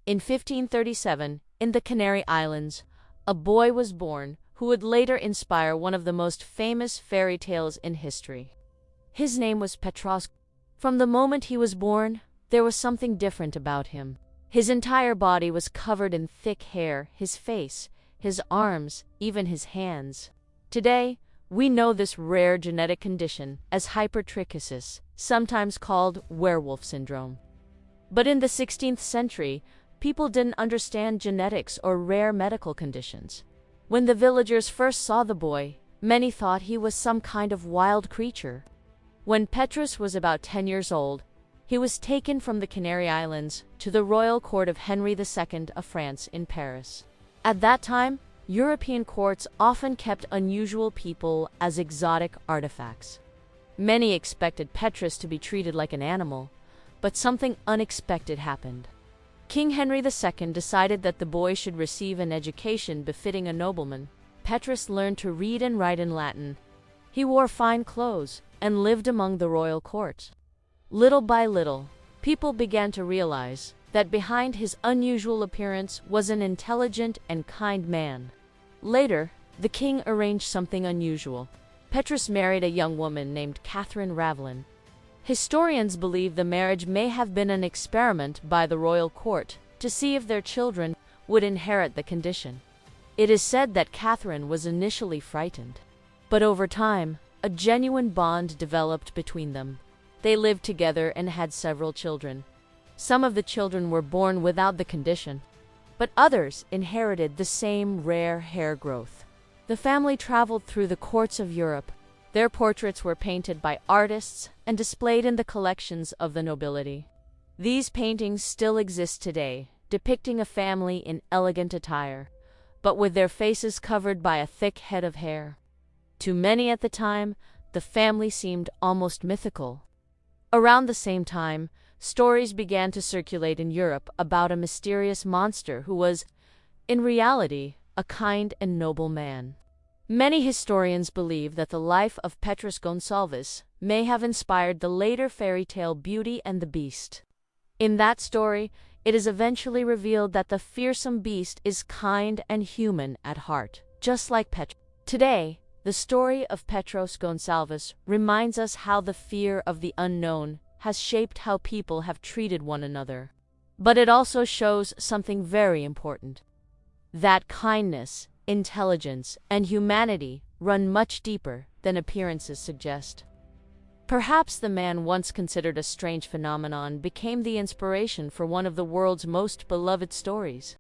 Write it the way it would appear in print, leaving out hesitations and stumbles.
In 1537, in the Canary Islands, a boy was born who would later inspire one of the most famous fairy tales in history. His name was Petrus. From the moment he was born, there was something different about him. His entire body was covered in thick hair, his face, his arms, even his hands. Today, we know this rare genetic condition as hypertrichosis, sometimes called werewolf syndrome. But in the 16th century, people didn't understand genetics or rare medical conditions. When the villagers first saw the boy, many thought he was some kind of wild creature. When Petrus was about 10 years old, he was taken from the Canary Islands to the royal court of Henry II of France in Paris. At that time, European courts often kept unusual people as exotic artifacts. Many expected Petrus to be treated like an animal, but something unexpected happened. King Henry II decided that the boy should receive an education befitting a nobleman. Petrus learned to read and write in Latin. He wore fine clothes and lived among the royal court. Little by little, people began to realize that behind his unusual appearance was an intelligent and kind man. Later, the king arranged something unusual. Petrus married a young woman named Catherine Ravelin. Historians believe the marriage may have been an experiment by the royal court to see if their children would inherit the condition. It is said that Catherine was initially frightened, but over time, a genuine bond developed between them. They lived together and had several children. Some of the children were born without the condition, but others inherited the same rare hair growth. The family traveled through the courts of Europe. Their portraits were painted by artists and displayed in the collections of the nobility. These paintings still exist today, depicting a family in elegant attire, but with their faces covered by a thick head of hair. To many at the time, the family seemed almost mythical. Around the same time, stories began to circulate in Europe about a mysterious monster who was, in reality, a kind and noble man. Many historians believe that the life of Petrus Gonsalvus may have inspired the later fairy tale Beauty and the Beast. In that story, it is eventually revealed that the fearsome beast is kind and human at heart, just like Petrus. Today, the story of Petrus Gonsalvus reminds us how the fear of the unknown has shaped how people have treated one another. But it also shows something very important: that kindness, intelligence, and humanity run much deeper than appearances suggest. Perhaps the man once considered a strange phenomenon became the inspiration for one of the world's most beloved stories.